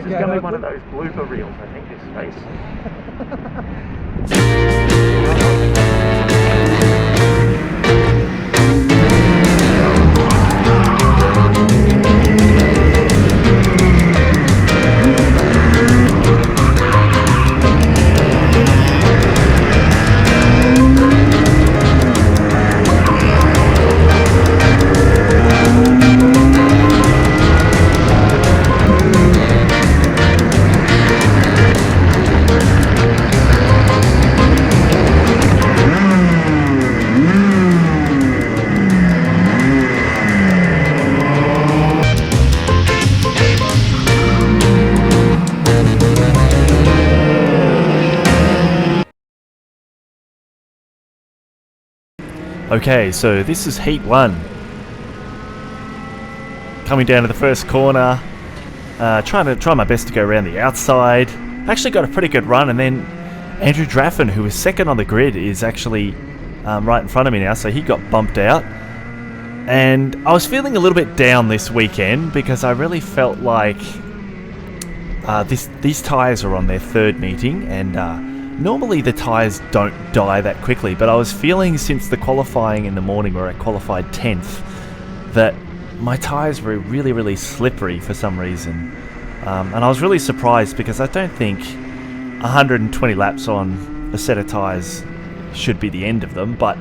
is going to be one of those blooper reels, I think, this race. Okay, so this is heat 1. Coming down to the first corner, try my best to go around the outside. Actually got a pretty good run, and then Andrew Draffin, who was second on the grid, is actually right in front of me now, so he got bumped out. And I was feeling a little bit down this weekend because I really felt like these tyres are on their third meeting, and normally the tyres don't die that quickly, but I was feeling since the qualifying in the morning where I qualified 10th that my tyres were really, really slippery for some reason. And I was really surprised because I don't think 120 laps on a set of tyres should be the end of them, but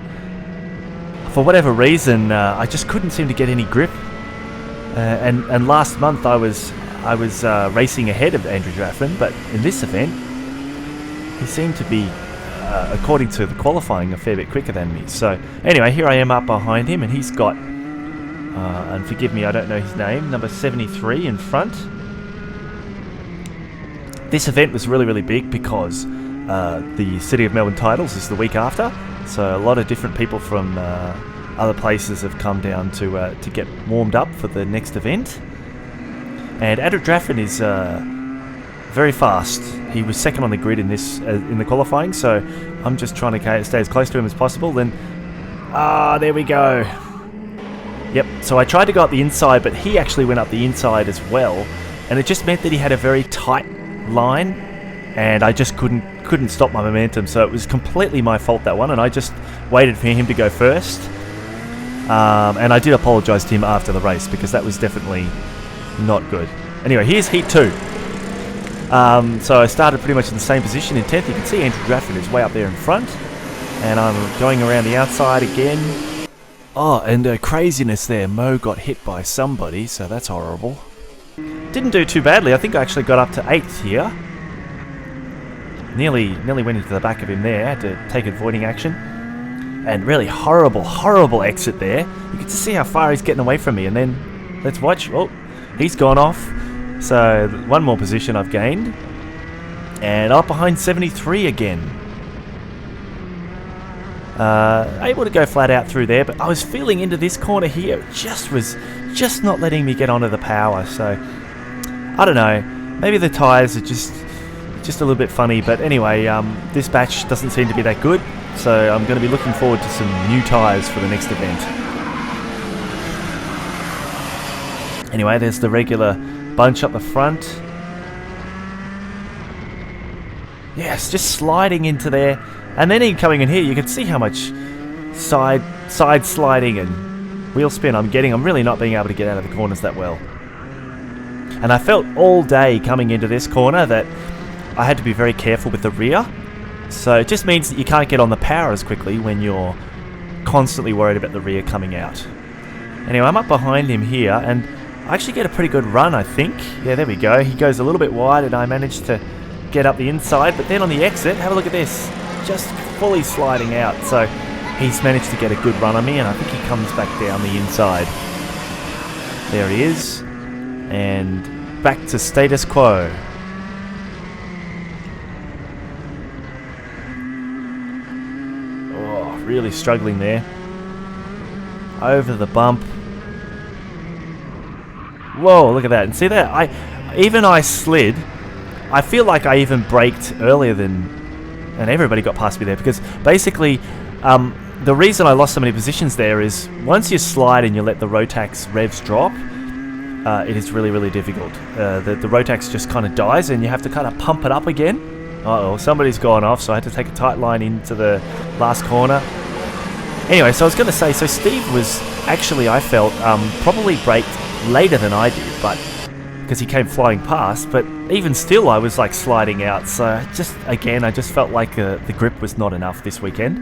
for whatever reason I just couldn't seem to get any grip. And last month I was racing ahead of Andrew Draffin, but in this event he seemed to be, according to the qualifying, a fair bit quicker than me. So anyway, here I am up behind him, and he's got, and forgive me, I don't know his name, number 73 in front. This event was really, really big because the City of Melbourne titles is the week after, so a lot of different people from other places have come down to get warmed up for the next event. And Andrew Draffin is very fast. He was second on the grid in this in the qualifying, so I'm just trying to stay as close to him as possible. Then, there we go. Yep, so I tried to go up the inside, but he actually went up the inside as well, and it just meant that he had a very tight line, and I just couldn't stop my momentum, so it was completely my fault, that one, and I just waited for him to go first. And I did apologise to him after the race, because that was definitely not good. Anyway, here's heat 2. So I started pretty much in the same position in 10th. You can see Andrew Draffin is way up there in front, and I'm going around the outside again. Oh, and craziness there. Mo got hit by somebody, so that's horrible. Didn't do too badly. I think I actually got up to 8th here. Nearly went into the back of him there. Had to take avoiding action. And really horrible exit there. You can just see how far he's getting away from me. And then, let's watch. Oh, he's gone off. So, one more position I've gained. And up behind 73 again. Able to go flat out through there, but I was feeling into this corner here. It was just not letting me get onto the power. So, I don't know. Maybe the tyres are just a little bit funny. But anyway, this batch doesn't seem to be that good. So, I'm going to be looking forward to some new tyres for the next event. Anyway, there's the regular bunch up the front. Yes, just sliding into there. And then coming in here, you can see how much side sliding and wheel spin I'm getting. I'm really not being able to get out of the corners that well. And I felt all day coming into this corner that I had to be very careful with the rear. So it just means that you can't get on the power as quickly when you're constantly worried about the rear coming out. Anyway, I'm up behind him here, and I actually get a pretty good run, I think. Yeah, there we go. He goes a little bit wide, and I managed to get up the inside. But then on the exit, have a look at this. Just fully sliding out. So he's managed to get a good run on me, and I think he comes back down the inside. There he is. And back to status quo. Oh, really struggling there. Over the bump. Whoa, look at that. And see that? I slid. I feel like I even braked earlier and everybody got past me there, because basically the reason I lost so many positions there is once you slide and you let the Rotax revs drop, it is really, really difficult. The Rotax just kind of dies and you have to kind of pump it up again. Uh-oh, somebody's gone off, so I had to take a tight line into the last corner. Anyway, so I was going to say, so Steve was actually, I felt, probably braked later than I did, but because he came flying past, but even still I was like sliding out, so just, again, I just felt like the grip was not enough this weekend.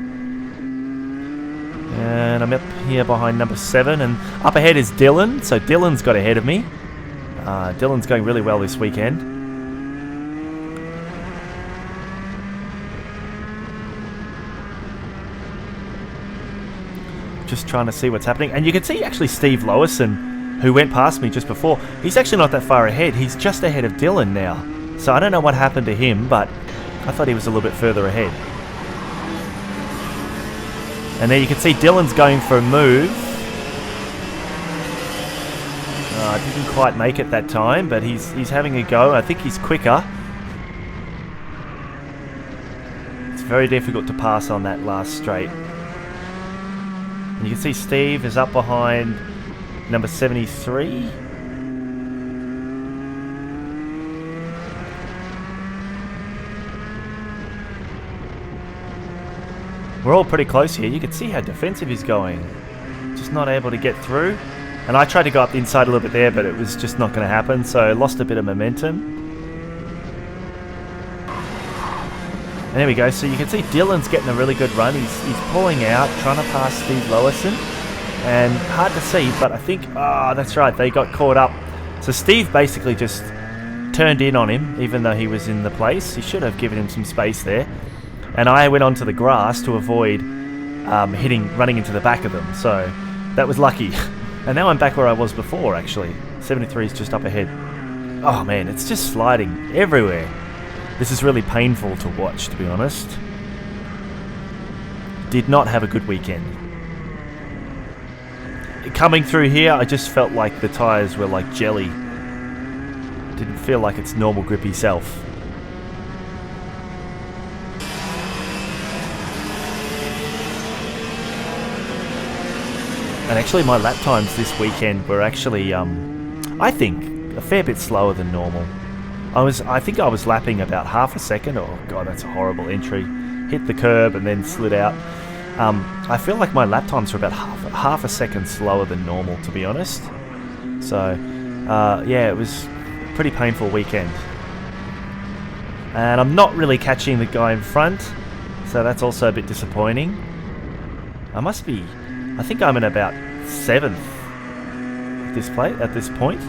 And I'm up here behind number 7, and up ahead is Dylan, so Dylan's got ahead of me. Dylan's going really well this weekend. Just trying to see what's happening, and you can see actually Steve Lowison, who went past me just before, he's actually not that far ahead. He's just ahead of Dylan now, so I don't know what happened to him, but I thought he was a little bit further ahead. And there you can see Dylan's going for a move. I didn't quite make it that time, but he's having a go. I think he's quicker. It's very difficult to pass on that last straight. And you can see Steve is up behind number 73. We're all pretty close here. You can see how defensive he's going. Just not able to get through. And I tried to go up the inside a little bit there, but it was just not going to happen, so I lost a bit of momentum. And there we go. So you can see Dylan's getting a really good run. He's pulling out, trying to pass Steve Lowison. And hard to see, but I think, that's right, they got caught up. So Steve basically just turned in on him, even though he was in the place. He should have given him some space there. And I went onto the grass to avoid running into the back of them. So that was lucky. And now I'm back where I was before, actually. 73 is just up ahead. Oh man, it's just sliding everywhere. This is really painful to watch, to be honest. Did not have a good weekend. Coming through here, I just felt like the tyres were like jelly. Didn't feel like its normal grippy self. And actually my lap times this weekend were actually, I think, a fair bit slower than normal. I think I was lapping about half a second. Oh god, that's a horrible entry. Hit the curb and then slid out. I feel like my lap times were about half a second slower than normal, to be honest. So, yeah, it was a pretty painful weekend. And I'm not really catching the guy in front, so that's also a bit disappointing. I think I'm in about 7th at this point.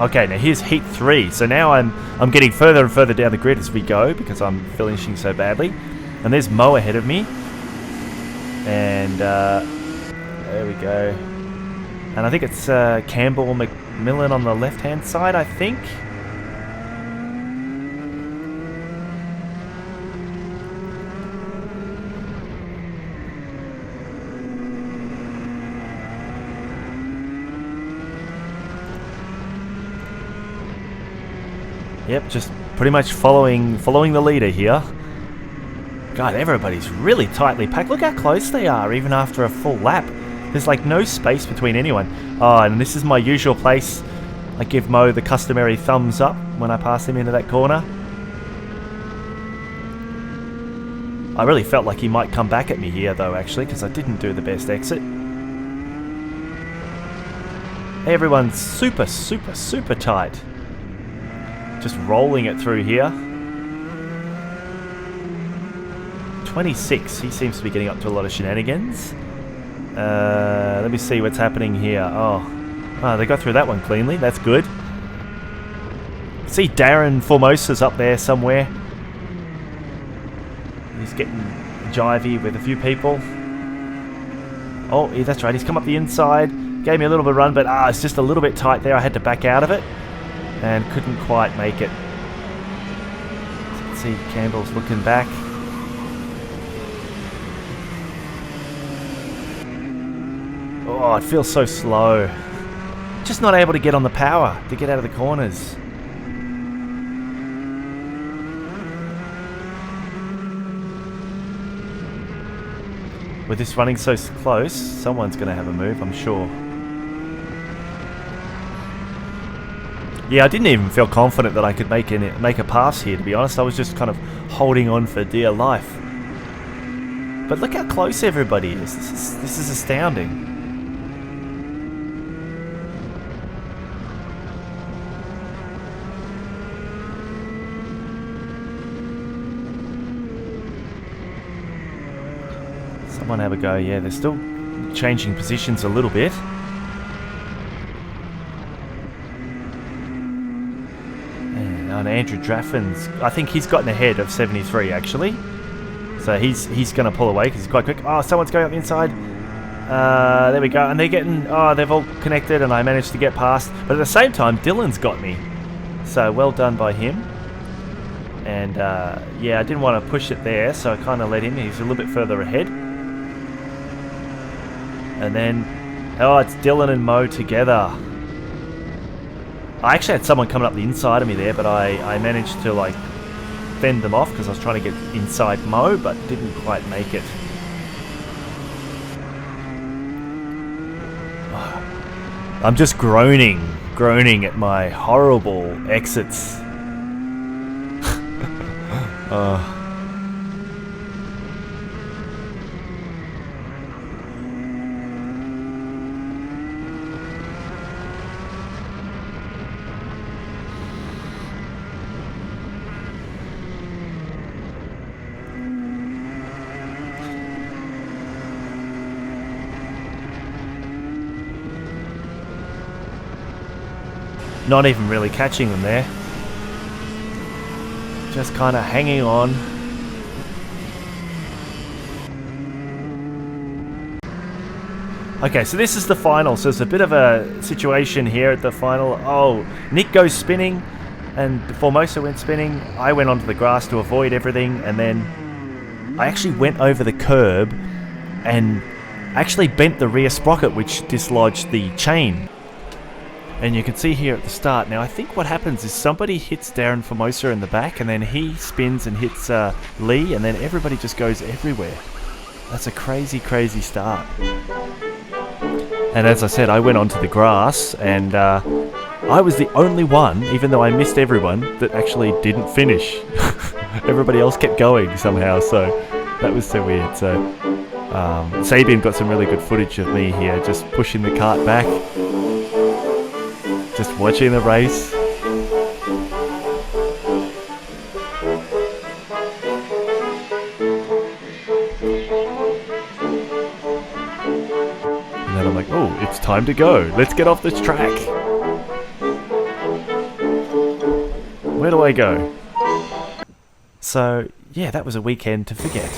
Okay, now here's heat 3. So now I'm getting further and further down the grid as we go because I'm finishing so badly. And there's Mo ahead of me. And there we go. And I think it's Campbell McMillan on the left-hand side, I think. Yep, just pretty much following the leader here. God, everybody's really tightly packed. Look how close they are, even after a full lap. There's like no space between anyone. Oh, and this is my usual place. I give Mo the customary thumbs up when I pass him into that corner. I really felt like he might come back at me here though, actually, because I didn't do the best exit. Everyone's super, super, super tight. Just rolling it through here. 26, he seems to be getting up to a lot of shenanigans. Let me see what's happening here. Oh, they got through that one cleanly. That's good. See Darren Formosa's up there somewhere. He's getting jivey with a few people. Oh, yeah, that's right. He's come up the inside. Gave me a little bit of run, but it's just a little bit tight there. I had to back out of it and couldn't quite make it. Let's see, Campbell's looking back. Oh, it feels so slow. Just not able to get on the power to get out of the corners. With this running so close, someone's going to have a move, I'm sure. Yeah, I didn't even feel confident that I could make a pass here, to be honest. I was just kind of holding on for dear life. But look how close everybody is. This is astounding. Someone have a go. Yeah, they're still changing positions a little bit. And Andrew Draffin's, I think he's gotten ahead of 73 actually. So he's going to pull away because he's quite quick. Oh, someone's going up the inside. There we go. And they're getting, they've all connected and I managed to get past. But at the same time, Dylan's got me. So well done by him. And yeah, I didn't want to push it there, so I kind of let him. He's a little bit further ahead. And then, it's Dylan and Mo together. I actually had someone coming up the inside of me there, but I managed to like fend them off because I was trying to get inside Mo, but didn't quite make it. I'm just groaning at my horrible exits. Not even really catching them there. Just kind of hanging on. Okay, so this is the final. So there's a bit of a situation here at the final. Oh, Nick goes spinning, and Formosa went spinning. I went onto the grass to avoid everything, and then I actually went over the curb and actually bent the rear sprocket, which dislodged the chain. And you can see here at the start, now I think what happens is somebody hits Darren Formosa in the back and then he spins and hits Lee, and then everybody just goes everywhere. That's a crazy, crazy start. And as I said, I went onto the grass and I was the only one, even though I missed everyone, that actually didn't finish. Everybody else kept going somehow, so that was so weird. So Sabian got some really good footage of me here, just pushing the cart back. Just watching the race. And then I'm like, oh, it's time to go. Let's get off this track. Where do I go? So, yeah, that was a weekend to forget.